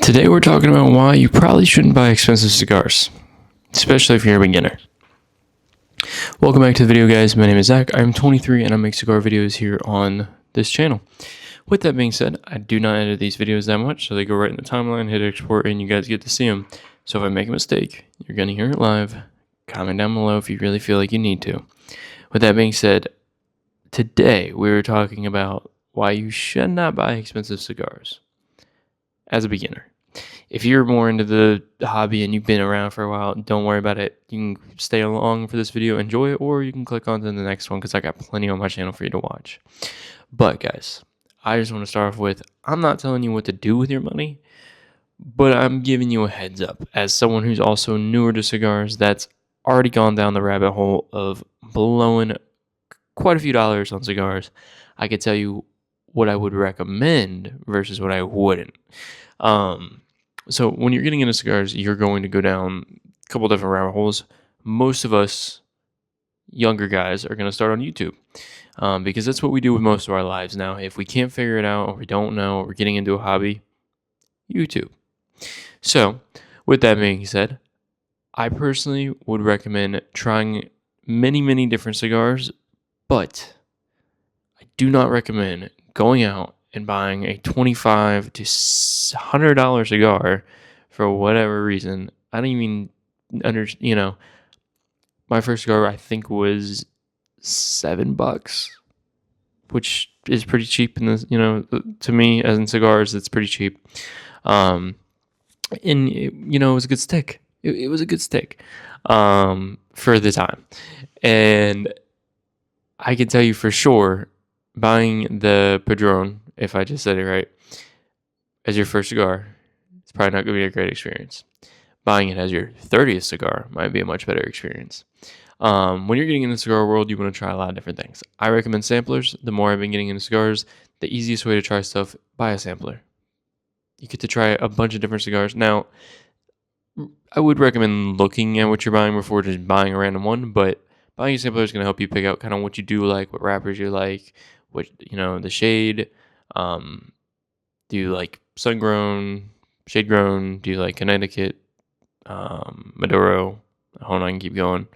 Today we're talking about why you probably shouldn't buy expensive cigars, especially if you're a beginner. Welcome back to the video, guys. My name is Zach. I'm 23 and I make cigar videos here on this channel. With that being said, I do not edit these videos that much, so they go right in the timeline, hit export, and you guys get to see them. So if I make a mistake, you're going to hear it live. Comment down below if you really feel like you need to. With that being said, today we're talking about why you should not buy expensive cigars as a beginner. If you're more into the hobby and you've been around for a while, don't worry about it. You can stay along for this video, enjoy it, or you can click on to the next one because I got plenty on my channel for you to watch. But guys, I just want to start off with, I'm not telling you what to do with your money, but I'm giving you a heads up as someone who's also newer to cigars that's already gone down the rabbit hole of blowing quite a few dollars on cigars. I could tell you what I would recommend versus what I wouldn't. So when you're getting into cigars, you're going to go down a couple different rabbit holes. Most of us younger guys are going to start on YouTube because that's what we do with most of our lives now. If we can't figure it out or we don't know or we're getting into a hobby, YouTube. So with that being said, I personally would recommend trying many different cigars, but I do not recommend going out and buying a $25 to $100 cigar for whatever reason. I don't even my first cigar I think was $7, which is pretty cheap in this, to me as in cigars, it's pretty cheap. And it was a good stick. It was a good stick for the time. And I can tell you for sure, buying the Padron, if I just said it right, as your first cigar, it's probably not going to be a great experience. Buying it as your 30th cigar might be a much better experience. When you're getting in the cigar world, you want to try a lot of different things. I recommend samplers. The more I've been getting into cigars, the easiest way to try stuff, buy a sampler. You get to try a bunch of different cigars. Now, I would recommend looking at what you're buying before just buying a random one, but buying a sampler is going to help you pick out kind of what you do like, what wrappers you like, what, the shade. Do you like sun-grown, shade-grown? Do you like Connecticut, Maduro? Hold on, I can keep going.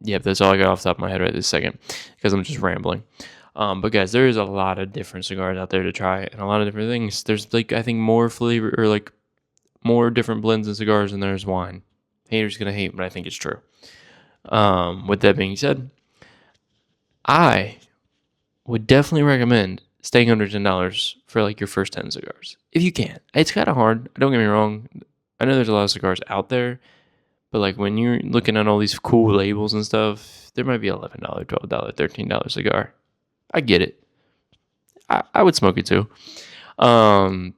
Yep, that's all I got off the top of my head right this second because I'm just rambling. But guys, there is a lot of different cigars out there to try and a lot of different things. There's I think more flavor or more different blends in cigars than there's wine. Haters gonna hate, but I think it's true. With that being said, I would definitely recommend staying under $10 for your first 10 cigars. If you can. It's kind of hard. Don't get me wrong. I know there's a lot of cigars out there, but when you're looking at all these cool labels and stuff, there might be $11, $12, $13 cigar. I get it. I would smoke it too. And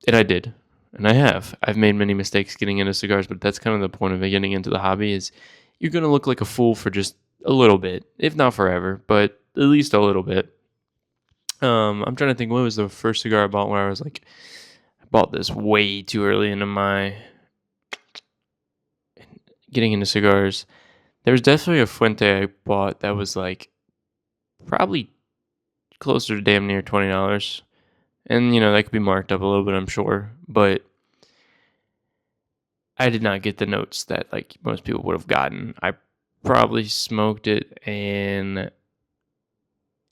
I did. And I have. I've made many mistakes getting into cigars, but that's kind of the point of getting into the hobby is you're going to look like a fool for just a little bit, if not forever, but at least a little bit. I'm trying to think, what was the first cigar I bought where I was I bought this way too early into my getting into cigars. There was definitely a Fuente I bought that was probably closer to damn near $20. And, that could be marked up a little bit, I'm sure. But I did not get the notes that most people would have gotten. I probably smoked it and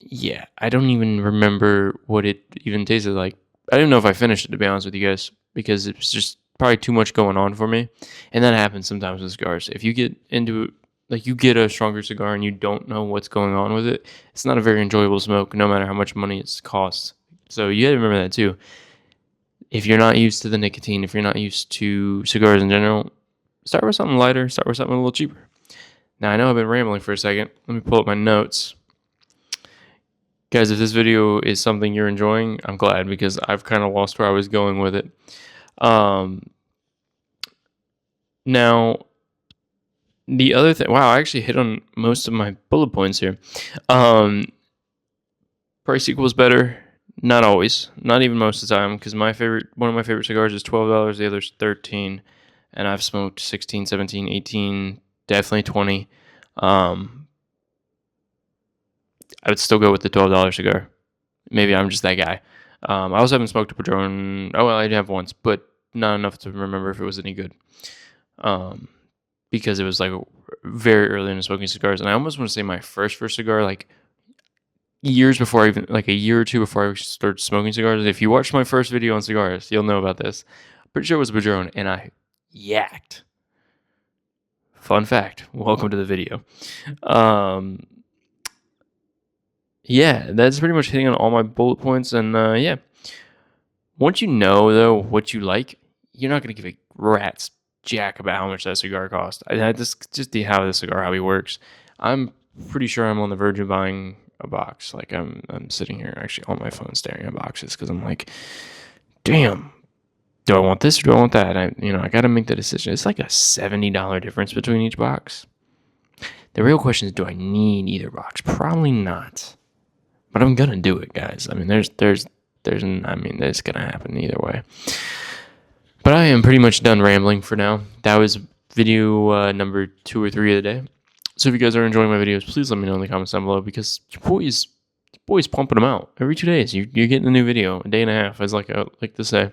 yeah, I don't even remember what it even tasted like. I didn't know if I finished it, to be honest with you guys, because it was just probably too much going on for me. And that happens sometimes with cigars. If you get into you get a stronger cigar and you don't know what's going on with it, it's not a very enjoyable smoke, no matter how much money it costs. So you gotta remember that too. If you're not used to the nicotine, if you're not used to cigars in general, start with something lighter, start with something a little cheaper. Now, I know I've been rambling for a second. Let me pull up my notes. Guys, if this video is something you're enjoying, I'm glad because I've kind of lost where I was going with it. Now, the other thing, wow, I actually hit on most of my bullet points here. Price equals better. Not always, not even most of the time, because one of my favorite cigars is $12, the other's $13, and I've smoked 16, 17, 18, definitely 20. I would still go with the $12 cigar. Maybe I'm just that guy. I also haven't smoked a Padron. Oh, well, I did have once, but not enough to remember if it was any good. Because it was like very early into smoking cigars, and I almost want to say my first cigar, like years before I even, like a year or two before I started smoking cigars. If you watched my first video on cigars, you'll know about this. Pretty sure it was a Padron, and I yacked. Fun fact. Welcome to the video. Yeah, that's pretty much hitting on all my bullet points, and yeah. Once you know, though, what you like, you're not going to give a rat's jack about how much that cigar cost. Just the how the cigar hobby works. I'm pretty sure I'm on the verge of buying a box. Like I'm sitting here actually on my phone staring at boxes because I'm like, damn, do I want this or do I want that? I got to make the decision. It's like a $70 difference between each box. The real question is, do I need either box? Probably not, but I'm gonna do it, guys. I mean, it's gonna happen either way. But I am pretty much done rambling for now. That was video number 2 or 3 of the day. So if you guys are enjoying my videos, please let me know in the comments down below, because your boy's pumping them out every 2 days. You're getting a new video, a day and a half, as like I like to say.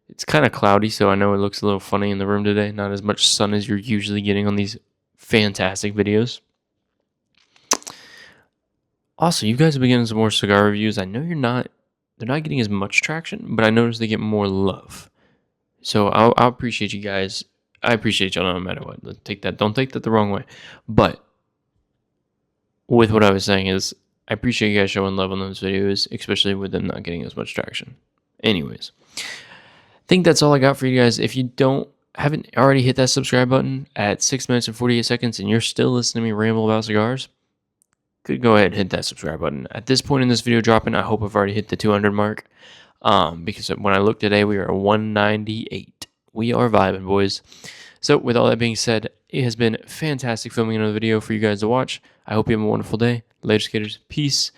It's kind of cloudy, so I know it looks a little funny in the room today. Not as much sun as you're usually getting on these fantastic videos. Also, you guys have been getting some more cigar reviews. I know they're not getting as much traction, but I noticed they get more love. So I'll appreciate you guys. I appreciate y'all no matter what. Don't take that the wrong way. But with what I was saying is, I appreciate you guys showing love on those videos, especially with them not getting as much traction. Anyways, I think that's all I got for you guys. If you haven't already hit that subscribe button at 6 minutes and 48 seconds and you're still listening to me ramble about cigars, could go ahead and hit that subscribe button. At this point in this video dropping, I hope I've already hit the 200 mark. Because when I look today, we are at 198. We are vibing, boys. So with all that being said, it has been fantastic filming another video for you guys to watch. I hope you have a wonderful day. Later, skaters. Peace.